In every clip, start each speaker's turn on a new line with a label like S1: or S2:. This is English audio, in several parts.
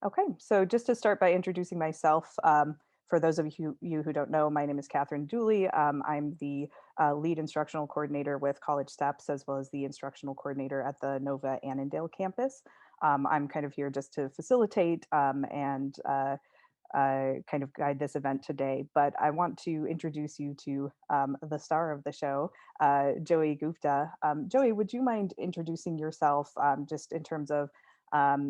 S1: Okay, so just to start by introducing myself, for those of you who don't know, my name is Catherine Dooley. I'm the lead instructional coordinator with College Steps, as well as the instructional coordinator at the Nova Annandale campus. I'm kind of here just to facilitate and kind of guide this event today. But I want to introduce you to the star of the show, Joey Gupta. Joey, would you mind introducing yourself just in terms of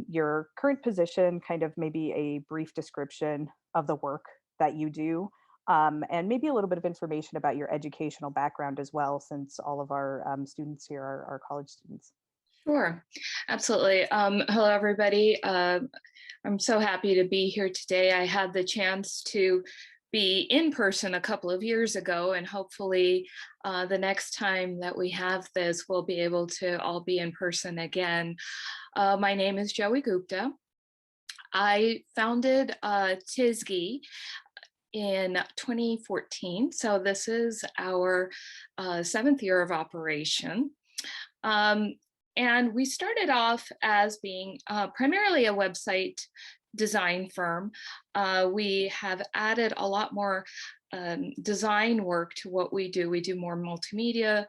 S1: your current position, kind of maybe a brief description of the work that you do, and maybe a little bit of information about your educational background as well, since all of our students here are college students.
S2: Sure, absolutely. Hello, everybody. I'm so happy to be here today. I had the chance to be in person a couple of years ago, and hopefully the next time that we have this, we'll be able to all be in person again. My name is Joey Gupta. I founded TISGI in 2014, so this is our seventh year of operation. Um, and we started off as being primarily a website design firm. We have added a lot more design work to what we do. We do more multimedia,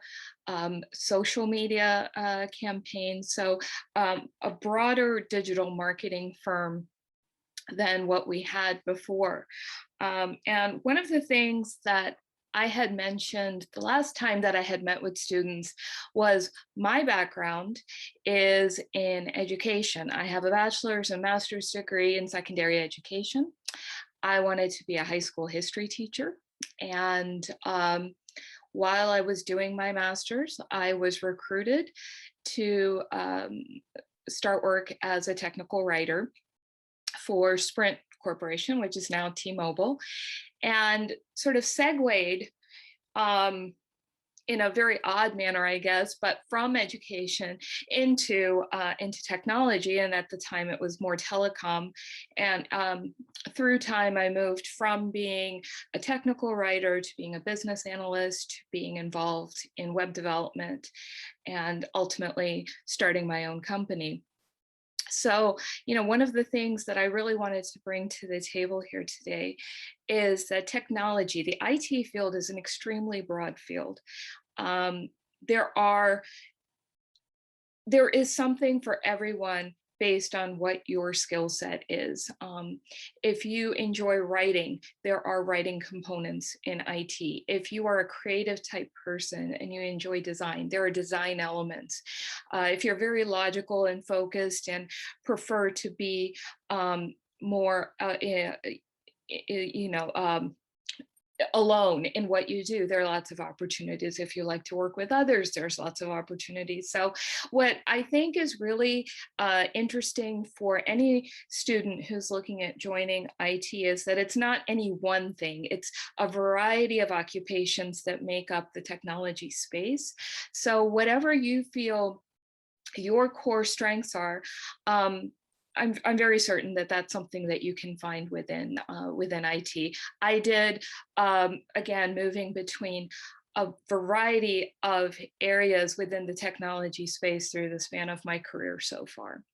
S2: social media campaigns, so a broader digital marketing firm than what we had before. And one of the things that I had mentioned the last time that I had met with students was my background is in education. I have a bachelor's and master's degree in secondary education. I wanted to be a high school history teacher. And while I was doing my master's, I was recruited to start work as a technical writer for Sprint Corporation, which is now T-Mobile, and sort of segued in a very odd manner, I guess, but from education into technology. And at the time, it was more telecom. And through time, I moved from being a technical writer to being a business analyst, to being involved in web development, and ultimately starting my own company. So, one of the things that I really wanted to bring to the table here today is that technology, the IT field is an extremely broad field. Um, there are there is something for everyone based on what your skill set is. If you enjoy writing, there are writing components in IT. If you are a creative type person and you enjoy design, there are design elements. If you're very logical and focused and prefer to be more, alone in what you do, there are lots of opportunities. If you like to work with others, there's lots of opportunities. So what I think is really interesting for any student who's looking at joining IT is that it's not any one thing. It's a variety of occupations that make up the technology space. So whatever you feel your core strengths are, I'm very certain that that's something that you can find within IT. I did, again, moving between a variety of areas within the technology space through the span of my career so far.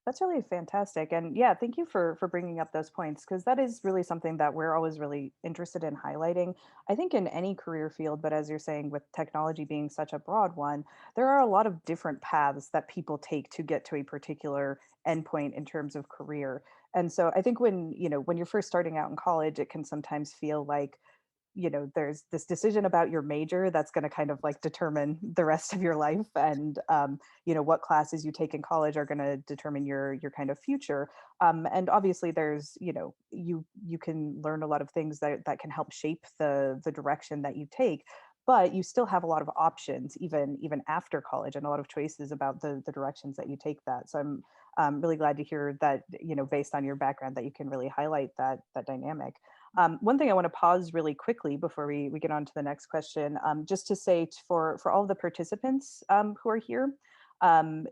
S1: That's really fantastic. And yeah, thank you for bringing up those points, because that is really something that we're always really interested in highlighting. I think in any career field, but as you're saying, with technology being such a broad one, there are a lot of different paths that people take to get to a particular endpoint in terms of career. And so I think when you're first starting out in college, it can sometimes feel like there's this decision about your major that's going to kind of like determine the rest of your life, and what classes you take in college are going to determine your kind of future. And obviously there's you can learn a lot of things that can help shape the direction that you take, but you still have a lot of options even after college, and a lot of choices about the directions that you take that. So I'm really glad to hear that, based on your background, that you can really highlight that dynamic. One thing I want to pause really quickly before we get on to the next question, just to say for all of the participants who are here, um,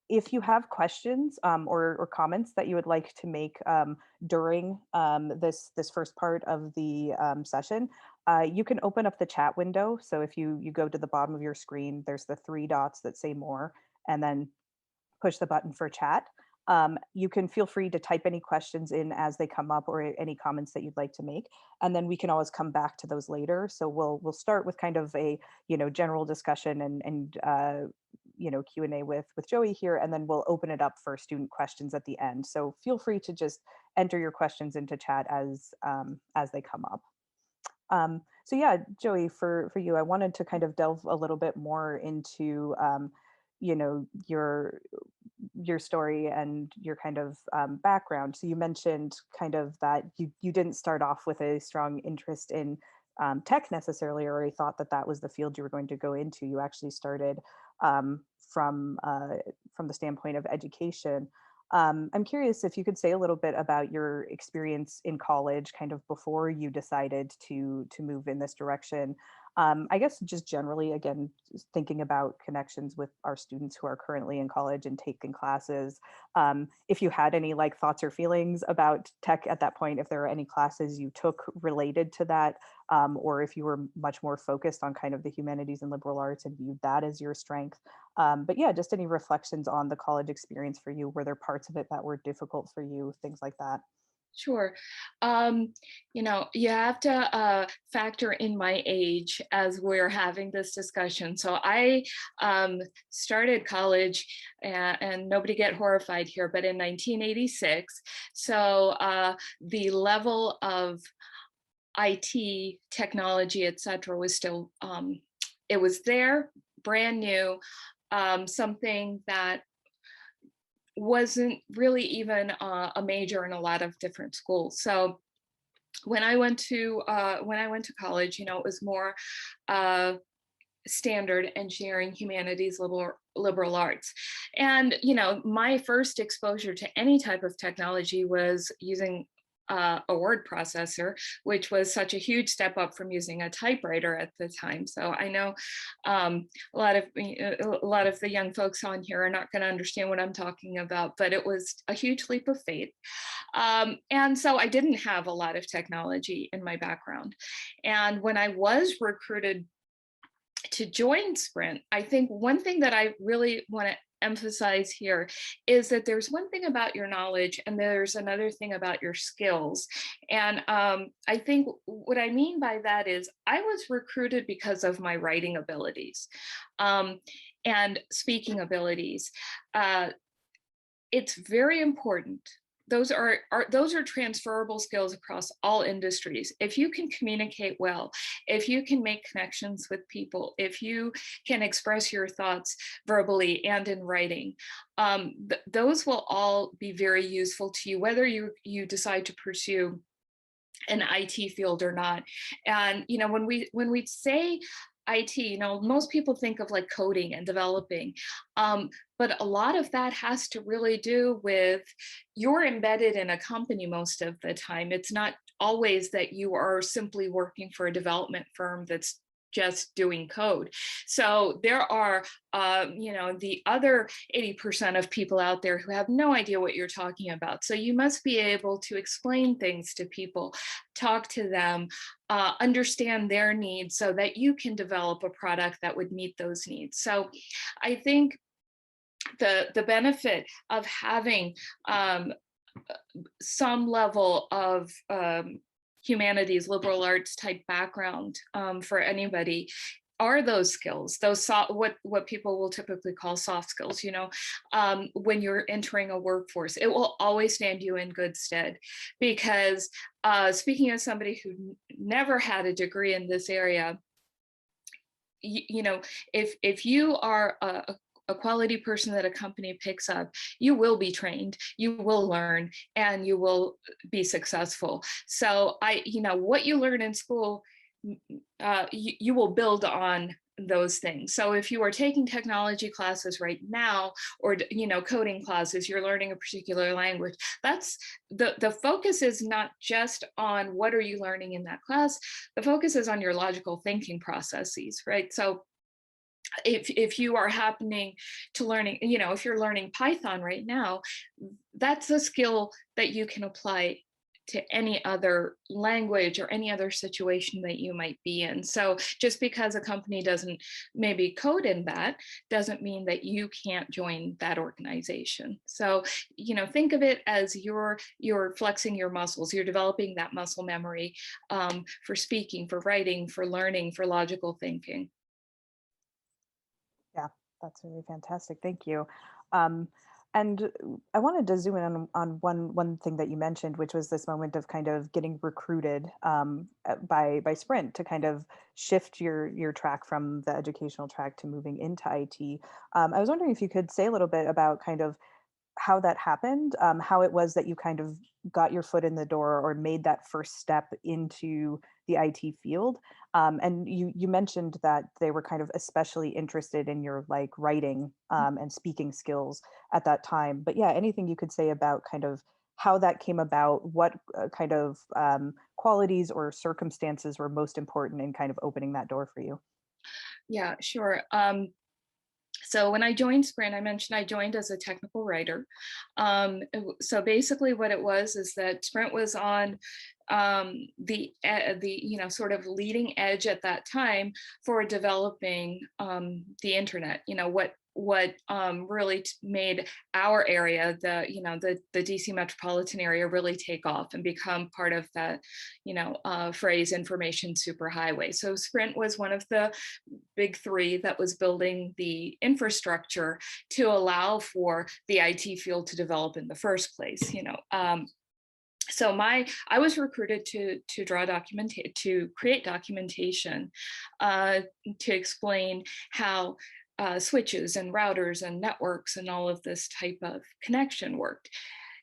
S1: if you have questions or comments that you would like to make during this first part of the session, you can open up the chat window. So if you go to the bottom of your screen, there's the three dots that say more, and then push the button for chat. You can feel free to type any questions in as they come up or any comments that you'd like to make, and then we can always come back to those later. So we'll start with kind of a general discussion and Q&A with Joey here, and then we'll open it up for student questions at the end. So feel free to just enter your questions into chat as they come up. So yeah, Joey, for you, I wanted to kind of delve a little bit more into you know your your story and your kind of background. So you mentioned kind of that you didn't start off with a strong interest in tech necessarily, or a thought that that was the field you were going to go into. You actually started um, from the standpoint of education. I'm curious if you could say a little bit about your experience in college, kind of before you decided to move in this direction. I guess just generally, again, just thinking about connections with our students who are currently in college and taking classes. If you had any like thoughts or feelings about tech at that point, if there are any classes you took related to that, or if you were much more focused on kind of the humanities and liberal arts and viewed that as your strength. But yeah, just any reflections on the college experience for you. Were there parts of it that were difficult for you, things like that?
S2: Sure. You have to factor in my age as we're having this discussion. So I started college, and nobody get horrified here, but in 1986. So the level of IT technology, et cetera, was still, it was there, brand new, something that wasn't really even a major in a lot of different schools. So when I went to college, it was more uh, standard engineering, humanities, liberal arts, and my first exposure to any type of technology was using a word processor, which was such a huge step up from using a typewriter at the time. So I know a lot of the young folks on here are not going to understand what I'm talking about, but it was a huge leap of faith. And so I didn't have a lot of technology in my background. And when I was recruited to join Sprint, I think one thing that I really want to emphasize here is that there's one thing about your knowledge and there's another thing about your skills. And I think what I mean by that is I was recruited because of my writing abilities um, and speaking abilities. Uh, it's very important. Those are transferable skills across all industries. If you can communicate well, if you can make connections with people, if you can express your thoughts verbally and in writing, those will all be very useful to you, whether you decide to pursue an IT field or not. And when we say IT, most people think of like coding and developing, but a lot of that has to really do with you're embedded in a company most of the time. It's not always that you are simply working for a development firm that's just doing code. So there are, the other 80% of people out there who have no idea what you're talking about. So you must be able to explain things to people, talk to them, understand their needs so that you can develop a product that would meet those needs. So I think the benefit of having some level of humanities, liberal arts type background for anybody are those skills, what people will typically call soft skills. When you're entering a workforce, it will always stand you in good stead, because speaking as somebody who never had a degree in this area, if you are a quality person that a company picks up, you will be trained, you will learn, and you will be successful. So what you learn in school, you will build on those things. So if you are taking technology classes right now, or coding classes, you're learning a particular language, that's the focus is not just on what are you learning in that class. The focus is on your logical thinking processes, right? So if you are happening to learning, if you're learning Python right now, that's a skill that you can apply to any other language or any other situation that you might be in. So just because a company doesn't maybe code in that doesn't mean that you can't join that organization. So, think of it as you're flexing your muscles, you're developing that muscle memory, for speaking, for writing, for learning, for logical thinking.
S1: Yeah, that's really fantastic. Thank you. Um, and I wanted to zoom in on one thing that you mentioned, which was this moment of kind of getting recruited by Sprint to kind of shift your track from the educational track to moving into IT. I was wondering if you could say a little bit about kind of how that happened, how it was that you kind of got your foot in the door or made that first step into the IT field. And you mentioned that they were kind of especially interested in your like writing and speaking skills at that time. But yeah, anything you could say about kind of how that came about, what kind of qualities or circumstances were most important in kind of opening that door for you?
S2: Yeah, sure. So when I joined Sprint, I mentioned I joined as a technical writer. So basically, what it was is that Sprint was on the sort of leading edge at that time for developing the internet. What really made our area, the DC metropolitan area, really take off and become part of that phrase information superhighway. So Sprint was one of the big three that was building the infrastructure to allow for the IT field to develop in the first place. So I was recruited to draw documentation, to create documentation, to explain how switches and routers and networks and all of this type of connection worked.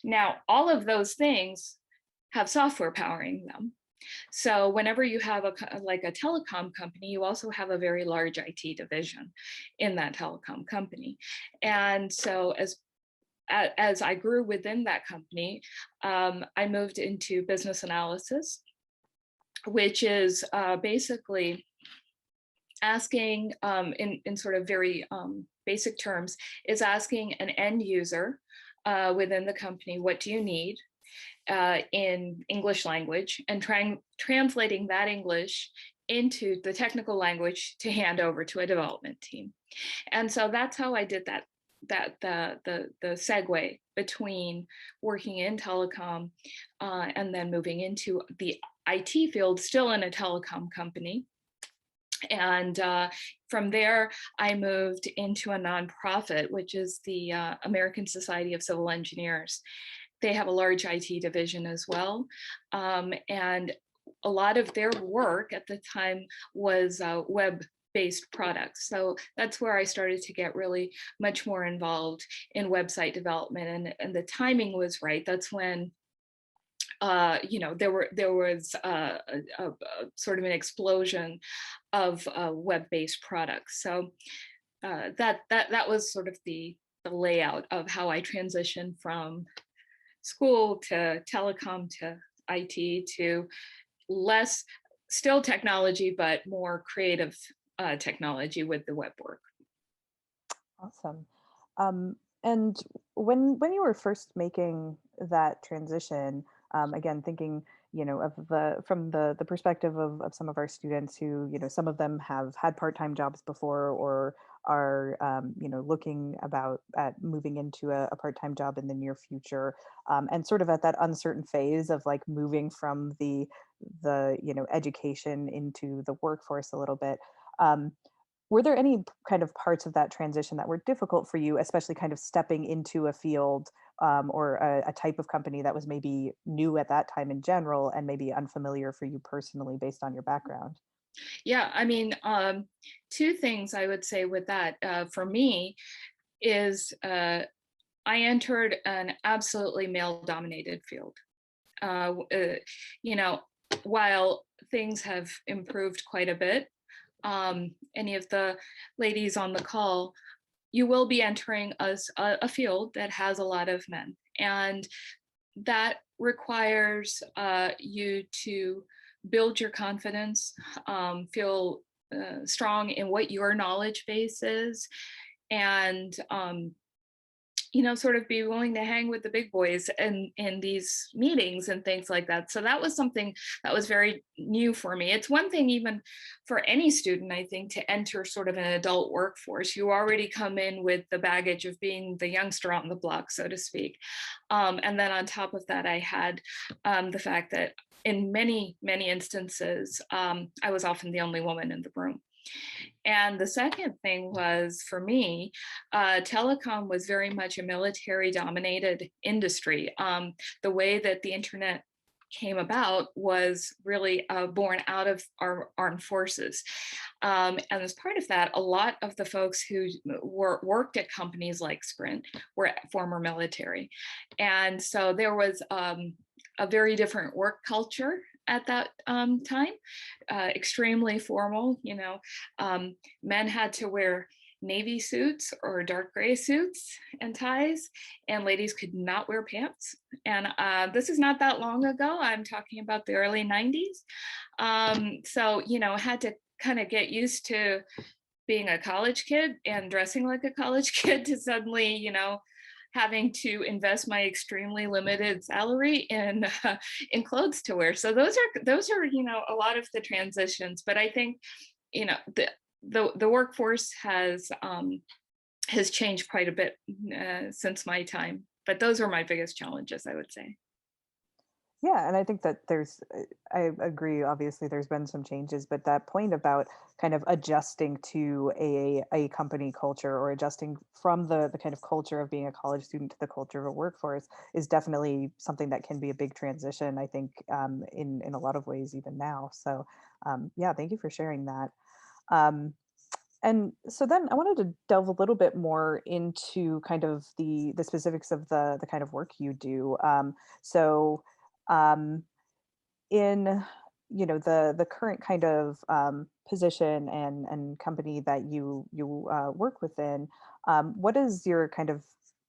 S2: Now, all of those things have software powering them. So whenever you have like a telecom company, you also have a very large IT division in that telecom company. And so as I grew within that company, I moved into business analysis, which is basically asking, in sort of very basic terms, is asking an end user within the company, what do you need? In English language, and translating that English into the technical language to hand over to a development team. And so that's how I did the segue between working in telecom and then moving into the IT field, still in a telecom company. And from there, I moved into a nonprofit, which is the American Society of Civil Engineers. They have a large IT division as well. And a lot of their work at the time was web-based products. So that's where I started to get really much more involved in website development. And the timing was right. That's when there was a sort of an explosion of web-based products. So that was sort of the layout of how I transitioned from school to telecom to IT to less, still technology, but more creative technology with the web work.
S1: Awesome. And when you were first making that transition, again, thinking, of the from the perspective of some of our students who, some of them have had part-time jobs before or are, looking about at moving into a part-time job in the near future, and sort of at that uncertain phase of like moving from the education into the workforce a little bit. Um, were there any kind of parts of that transition that were difficult for you, especially kind of stepping into a field or a type of company that was maybe new at that time in general and maybe unfamiliar for you personally based on your background?
S2: Yeah, I mean, two things I would say with that for me is I entered an absolutely male-dominated field. Uh, uh, you know, while things have improved quite a bit, any of the ladies on the call, you will be entering a field that has a lot of men. And that requires you to build your confidence, feel strong in what your knowledge base is, and sort of be willing to hang with the big boys and in these meetings and things like that. So that was something that was very new for me. It's one thing even for any student, I think, to enter sort of an adult workforce. You already come in with the baggage of being the youngster on the block, so to speak. And then on top of that, I had the fact that in many, many instances, I was often the only woman in the room. And the second thing was for me, telecom was very much a military dominated industry. The way that the internet came about was really born out of our armed forces. And as part of that, a lot of the folks who worked at companies like Sprint were former military. And so there was a very different work culture at that time, extremely formal. Men had to wear navy suits or dark gray suits and ties, and ladies could not wear pants. And this is not that long ago. I'm talking about the early 90s. So, had to kind of get used to being a college kid and dressing like a college kid to suddenly, having to invest my extremely limited salary in clothes to wear. So those are a lot of the transitions. But I think the workforce has changed quite a bit since my time. But those are my biggest challenges, I would say.
S1: Yeah, and I think that I agree, obviously there's been some changes, but that point about kind of adjusting to a company culture, or adjusting from the kind of culture of being a college student to the culture of a workforce, is definitely something that can be a big transition, I think, in a lot of ways even now. So yeah, thank you for sharing that. Um, and so then I wanted to delve a little bit more into kind of the specifics of the kind of work you do. So um, in the current kind of position and company that you work within, what does your kind of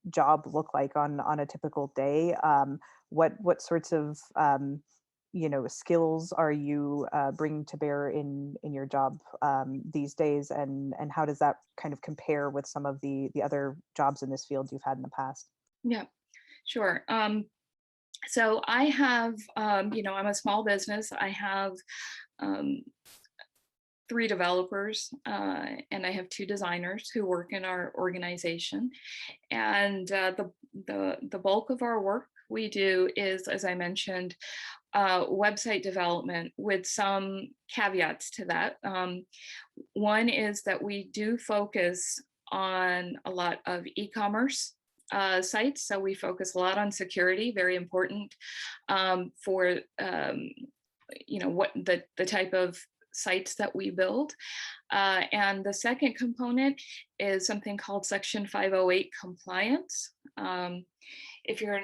S1: job look like on a typical day? What sorts of skills are you bringing to bear in your job these days, and how does that kind of compare with some of the other jobs in this field you've had in the past?
S2: Yeah, sure. So I have, I'm a small business. I have um, 3 developers, and I have 2 designers who work in our organization. And the bulk of our work we do is, as I mentioned, website development with some caveats to that. One is that we do focus on a lot of e-commerce sites. So we focus a lot on security, very important for what the type of sites that we build. And the second component is something called Section 508 compliance. If you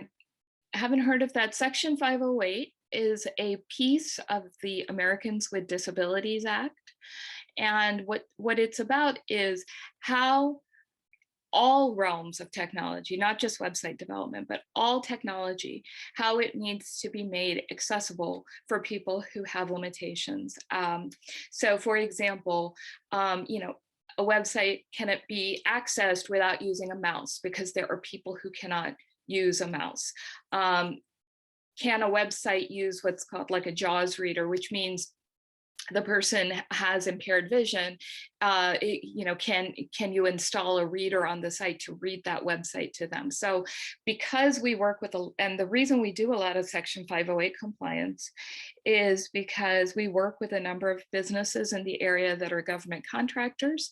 S2: haven't heard of that, Section 508 is a piece of the Americans with Disabilities Act. And what it's about is how all realms of technology, not just website development, but all technology, how it needs to be made accessible for people who have limitations. So for example, a website cannot be accessed without using a mouse because there are people who cannot use a mouse. Can a website use what's called like a JAWS reader, which means the person has impaired vision, can you install a reader on the site to read that website to them? So because we work with, and the reason we do a lot of Section 508 compliance is because we work with a number of businesses in the area that are government contractors,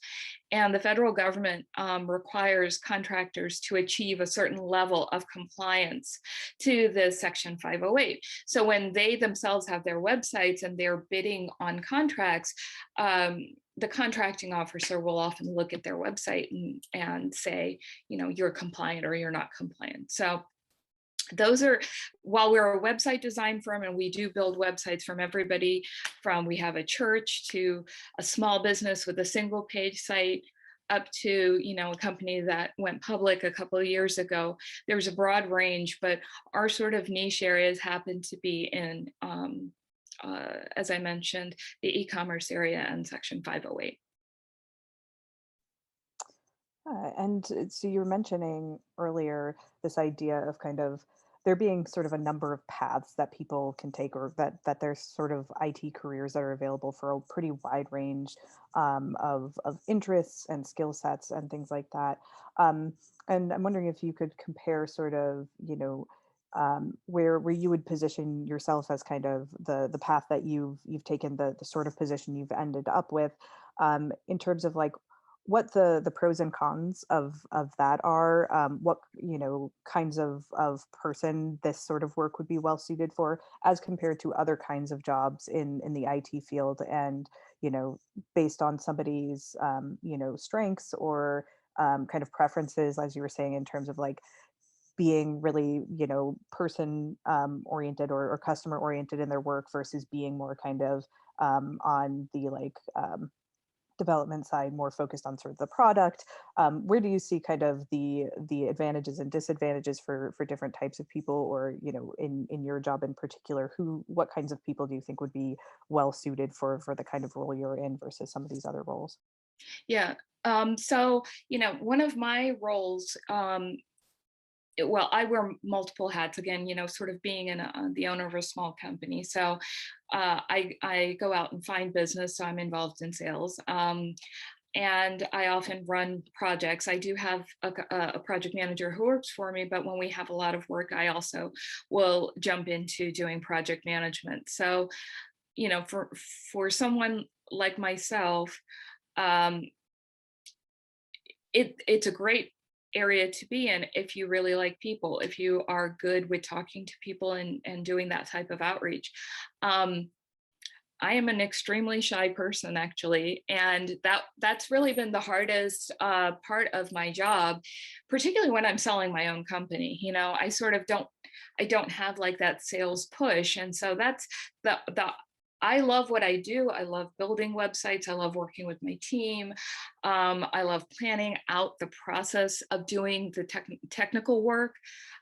S2: and the federal government requires contractors to achieve a certain level of compliance to the Section 508. So when they themselves have their websites and they're bidding on contracts, the contracting officer will often look at their website and say, you're compliant or you're not compliant. So those are, while we're a website design firm and we do build websites from everybody from, we have a church to a small business with a single page site up to, a company that went public a couple of years ago. There's a broad range, but our sort of niche areas happen to be in, as I mentioned, the e-commerce area and Section 508.
S1: So you were mentioning earlier this idea of kind of there being sort of a number of paths that people can take, or that there's sort of IT careers that are available for a pretty wide range of interests and skill sets and things like that. Um, and I'm wondering if you could compare sort of, where you would position yourself as kind of the path that you've taken, the sort of position you've ended up with, in terms of like what the pros and cons of that are, what kinds of person this sort of work would be well suited for as compared to other kinds of jobs in the IT field, and based on somebody's strengths or kind of preferences, as you were saying, in terms of like being really person oriented or customer oriented in their work versus being more kind of on the like development side, more focused on sort of the product. Where do you see kind of the advantages and disadvantages for different types of people, or in your job in particular, what kinds of people do you think would be well suited for the kind of role you're in versus some of these other roles?
S2: Yeah. So, one of my roles, well, I wear multiple hats again, sort of being the owner of a small company. So I go out and find business. So I'm involved in sales. And I often run projects. I do have a project manager who works for me, but when we have a lot of work, I also will jump into doing project management. So, for someone like myself, um, it's a great area to be in if you really like people, if you are good with talking to people and doing that type of outreach. Um, I am an extremely shy person, actually, and that's really been the hardest part of my job, particularly when I'm selling my own company. I sort of I don't have like that sales push, and so that's the I love what I do. I love building websites. I love working with my team. I love planning out the process of doing the technical work.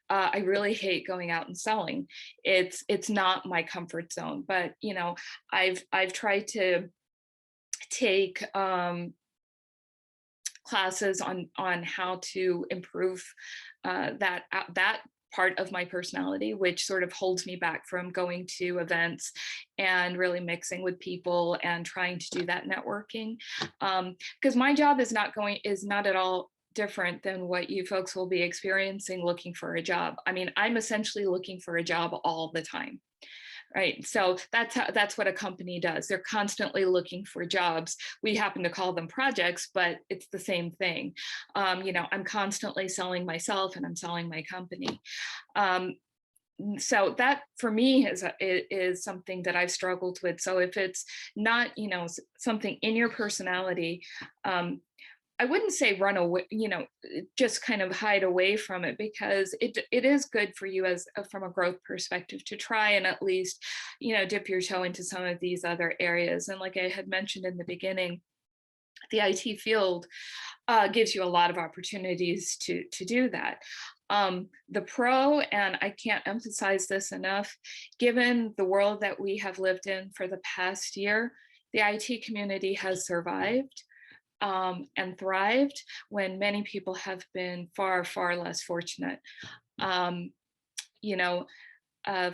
S2: I really hate going out and selling. It's not my comfort zone. But I've tried to take classes on how to improve that part of my personality, which sort of holds me back from going to events and really mixing with people and trying to do that networking. Because my job is not at all different than what you folks will be experiencing looking for a job. I mean, I'm essentially looking for a job all the time. Right. So that's what a company does. They're constantly looking for jobs. We happen to call them projects, but it's the same thing. I'm constantly selling myself and I'm selling my company. Um, so that for me is something that I've struggled with. So if it's not, something in your personality, I wouldn't say run away, just kind of hide away from it, because it is good for you as from a growth perspective to try and at least, dip your toe into some of these other areas. And like I had mentioned in the beginning, the IT field gives you a lot of opportunities to do that. The pro, and I can't emphasize this enough, given the world that we have lived in for the past year, the IT community has survived and thrived when many people have been far, far less fortunate. Um, you know,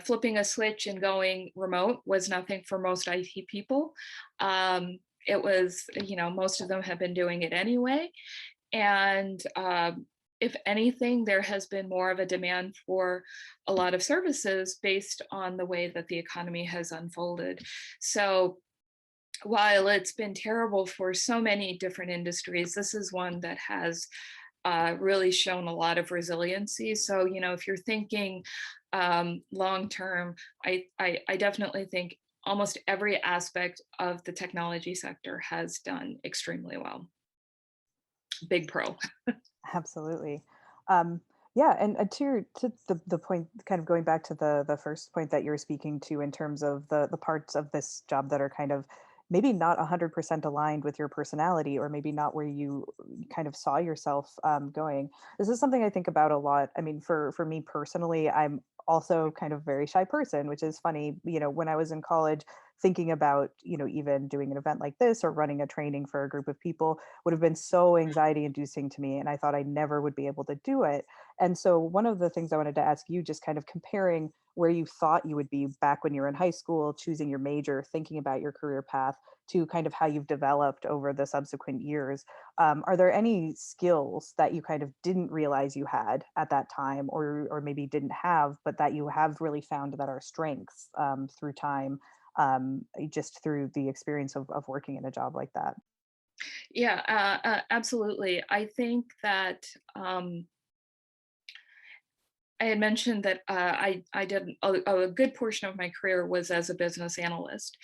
S2: Flipping a switch and going remote was nothing for most IT people. It was, most of them have been doing it anyway. And if anything, there has been more of a demand for a lot of services based on the way that the economy has unfolded. So while it's been terrible for so many different industries, this is one that has really shown a lot of resiliency. So, if you're thinking long term, I definitely think almost every aspect of the technology sector has done extremely well. Big pro.
S1: Absolutely. Um, yeah, and to the point, kind of going back to the first point that you're speaking to in terms of the parts of this job that are kind of maybe not 100% aligned with your personality, or maybe not where you kind of saw yourself going. This is something I think about a lot. I mean, for me personally, I'm also kind of very shy person, which is funny. When I was in college, thinking about, even doing an event like this or running a training for a group of people would have been so anxiety inducing to me. And I thought I never would be able to do it. And so, one of the things I wanted to ask you, just kind of comparing where you thought you would be back when you were in high school, choosing your major, thinking about your career path, to kind of how you've developed over the subsequent years. Are there any skills that you kind of didn't realize you had at that time, or maybe didn't have, but that you have really found that are strengths through time, just through the experience of working in a job like that?
S2: Yeah, absolutely. I think that I had mentioned that I did a good portion of my career was as a business analyst,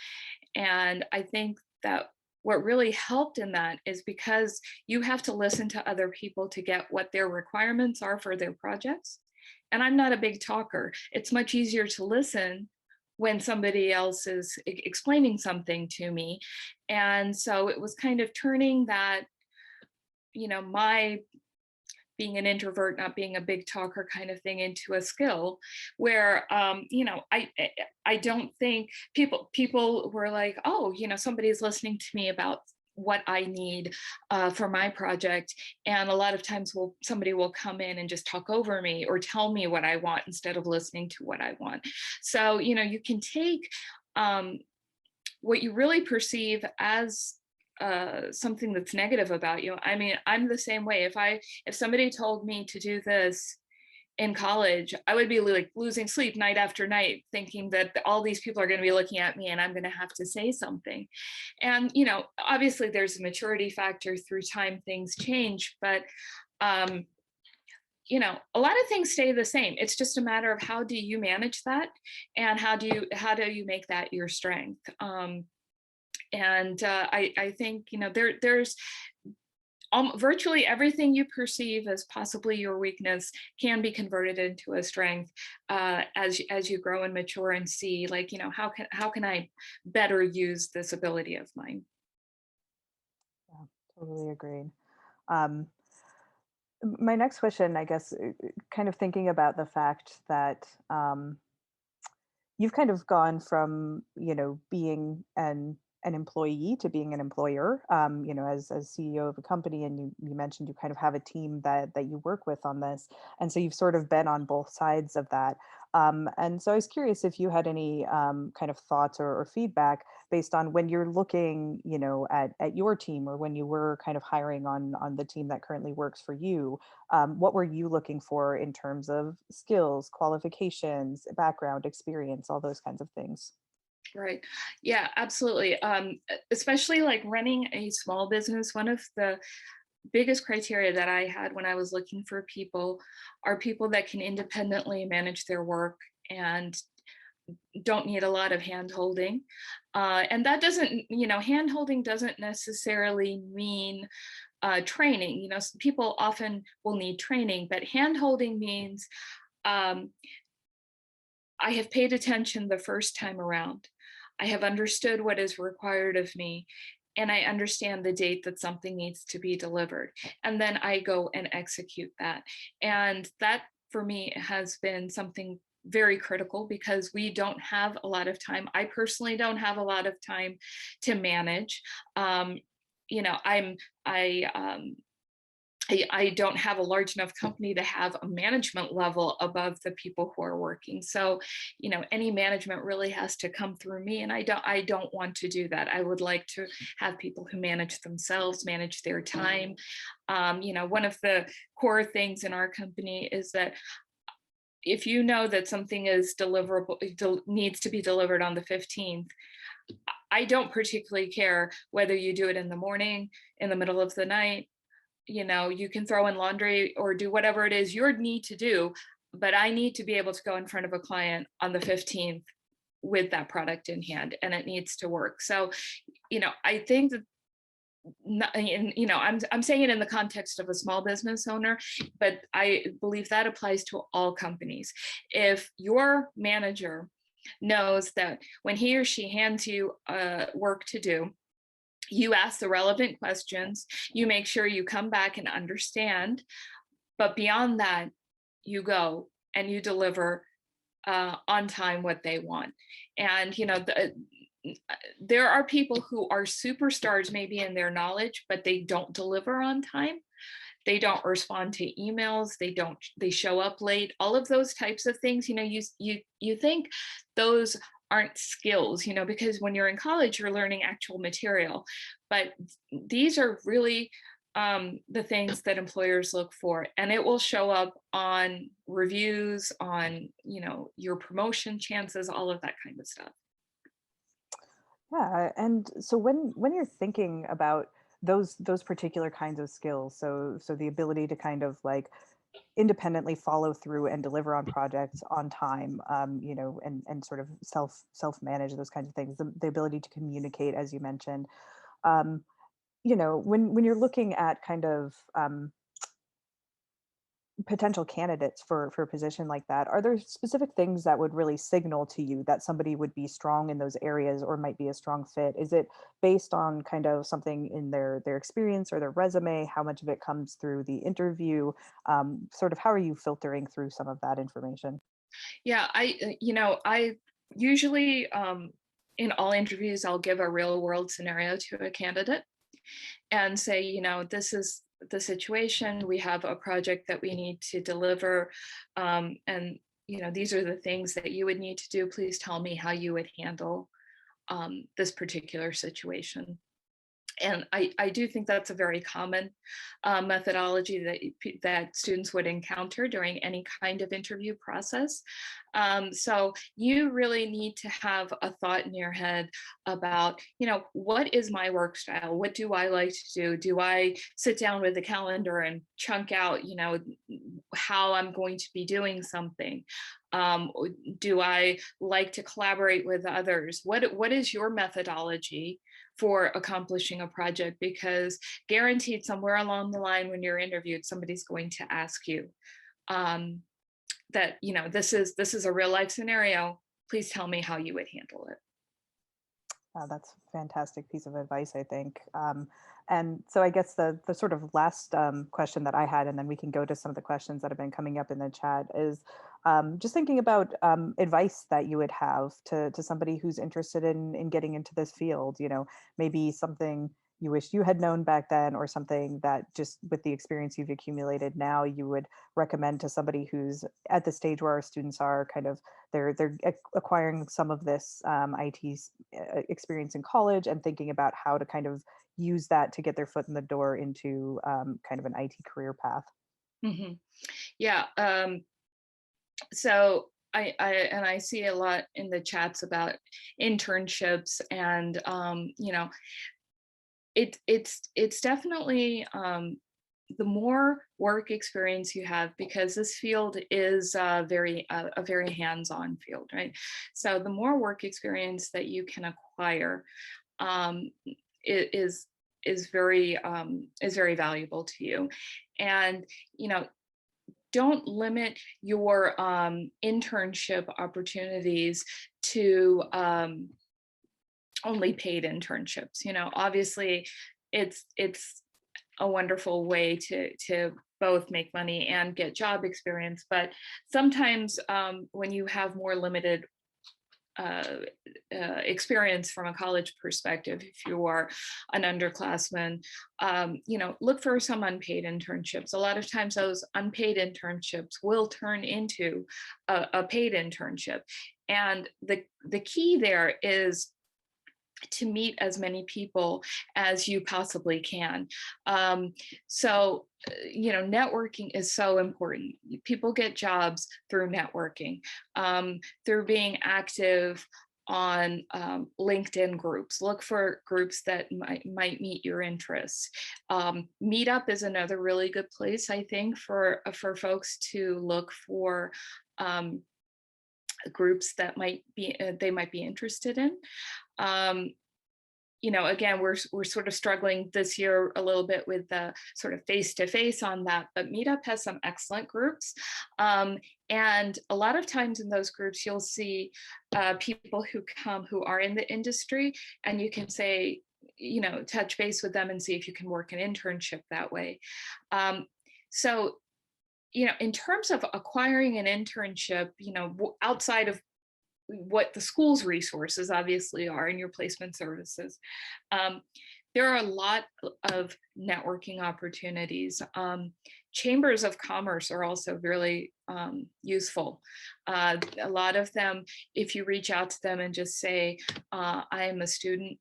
S2: and I think that what really helped in that is because you have to listen to other people to get what their requirements are for their projects. And I'm not a big talker. It's much easier to listen when somebody else is explaining something to me. And so it was kind of turning that, my being an introvert, not being a big talker kind of thing into a skill where I don't think people were like, oh, somebody's listening to me about what I need for my project. And a lot of times somebody will come in and just talk over me or tell me what I want instead of listening to what I want. So, you can take um, what you really perceive as something that's negative about you. I mean, I'm the same way. If somebody told me to do this in college, I would be like losing sleep night after night, thinking that all these people are going to be looking at me and I'm going to have to say something. And obviously, there's a maturity factor through time. Things change, but um, a lot of things stay the same. It's just a matter of how do you manage that, and how do you make that your strength. And I think there's virtually everything you perceive as possibly your weakness can be converted into a strength as you grow and mature and see, like, how can I better use this ability of mine.
S1: Yeah, totally agreed. Um, my next question, I guess, kind of thinking about the fact that you've kind of gone from, being an employee to being an employer, as CEO of a company, and you mentioned you kind of have a team that you work with on this, and so you've sort of been on both sides of that. And so I was curious if you had any kind of thoughts or feedback based on when you're looking, at your team, or when you were kind of hiring on the team that currently works for you. What were you looking for in terms of skills, qualifications, background, experience, all those kinds of things?
S2: Right. Yeah, absolutely. Especially like running a small business, one of the biggest criteria that I had when I was looking for people are people that can independently manage their work and don't need a lot of hand holding. And that doesn't, hand holding doesn't necessarily mean training. People often will need training, but hand holding means um, I have paid attention the first time around. I have understood what is required of me, and I understand the date that something needs to be delivered. And then I go and execute that. And that for me has been something very critical because we don't have a lot of time. I personally don't have a lot of time to manage. Um, I don't have a large enough company to have a management level above the people who are working. So, any management really has to come through me, and I don't want to do that. I would like to have people who manage themselves, manage their time. One of the core things in our company is that if you know that something is deliverable, needs to be delivered on the 15th, I don't particularly care whether you do it in the morning, in the middle of the night. You can throw in laundry or do whatever it is you need to do, but I need to be able to go in front of a client on the 15th with that product in hand, and it needs to work. So, I think that I'm saying it in the context of a small business owner, but I believe that applies to all companies. If your manager knows that when he or she hands you work to do, you ask the relevant questions, you make sure you come back and understand, but beyond that, you go and you deliver on time what they want. And there are people who are superstars maybe in their knowledge, but they don't deliver on time. They don't respond to emails. They show up late. All of those types of things, you think those aren't skills, because when you're in college, you're learning actual material. But these are really the things that employers look for, and it will show up on reviews, on your promotion chances, all of that kind of stuff.
S1: Yeah, and so when you're thinking about those particular kinds of skills, so the ability to kind of like independently follow through and deliver on projects on time, and sort of self manage those kinds of things, the ability to communicate, as you mentioned, um, when you're looking at kind of potential candidates for a position like that, are there specific things that would really signal to you that somebody would be strong in those areas or might be a strong fit? Is it based on kind of something in their experience or their resume? How much of it comes through the interview? Sort of how are you filtering through some of that information?
S2: Yeah, I usually, in all interviews, I'll give a real world scenario to a candidate and say, this is the situation. We have a project that we need to deliver. And, these are the things that you would need to do. Please tell me how you would handle this particular situation. And I do think that's a very common methodology that students would encounter during any kind of interview process. So you really need to have a thought in your head about, what is my work style? What do I like to do? Do I sit down with a calendar and chunk out, how I'm going to be doing something? Um, do I like to collaborate with others? What is your methodology for accomplishing a project? Because guaranteed somewhere along the line when you're interviewed, somebody's going to ask you um, that, this is a real life scenario. Please tell me how you would handle it.
S1: That's a fantastic piece of advice, I think. And so I guess the sort of last question that I had, and then we can go to some of the questions that have been coming up in the chat, is just thinking about advice that you would have to somebody who's interested in getting into this field. Maybe something you wish you had known back then, or something that just with the experience you've accumulated now, you would recommend to somebody who's at the stage where our students are kind of they're acquiring some of this IT experience in college and thinking about how to kind of use that to get their foot in the door into kind of an IT career path.
S2: Hmm. Yeah. So I see a lot in the chats about internships, and it's definitely the more work experience you have, because this field is a very hands-on field, right? So the more work experience that you can acquire um, is is very valuable to you. And don't limit your internship opportunities to only paid internships. Obviously, it's a wonderful way to both make money and get job experience. But sometimes when you have more limited experience from a college perspective, if you are an underclassman, look for some unpaid internships. A lot of times those unpaid internships will turn into a paid internship. And the key there is to meet as many people as you possibly can. Networking is so important. People get jobs through networking, through being active on LinkedIn groups. Look for groups that might meet your interests. Meetup is another really good place, I think, for folks to look for groups that they might be interested in. Um, Again, we're sort of struggling this year a little bit with the sort of face-to-face on that, but Meetup has some excellent groups. And a lot of times in those groups, you'll see people who are in the industry, and you can say, touch base with them and see if you can work an internship that way. So in terms of acquiring an internship, outside of what the school's resources obviously are in your placement services. Um, there are a lot of networking opportunities. Chambers of commerce are also really useful. A lot of them, if you reach out to them and just say, I am a student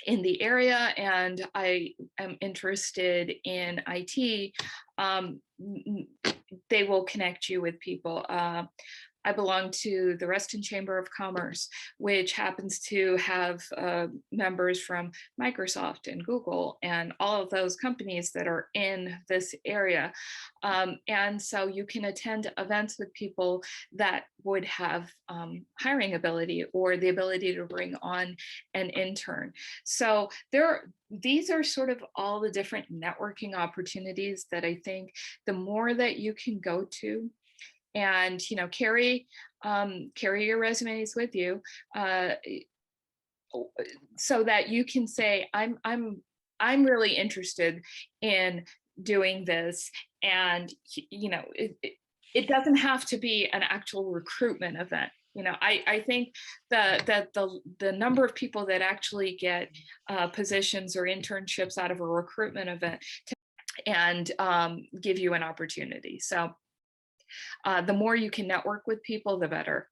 S2: in the area and I am interested in IT, they will connect you with people. I belong to the Reston Chamber of Commerce, which happens to have members from Microsoft and Google and all of those companies that are in this area. And so you can attend events with people that would have hiring ability or the ability to bring on an intern. So these are sort of all the different networking opportunities that I think the more that you can go to, and carry your resumes with you, so that you can say, I'm really interested in doing this. And it doesn't have to be an actual recruitment event. I think that the number of people that actually get positions or internships out of a recruitment event and give you an opportunity. So the more you can network with people, the better.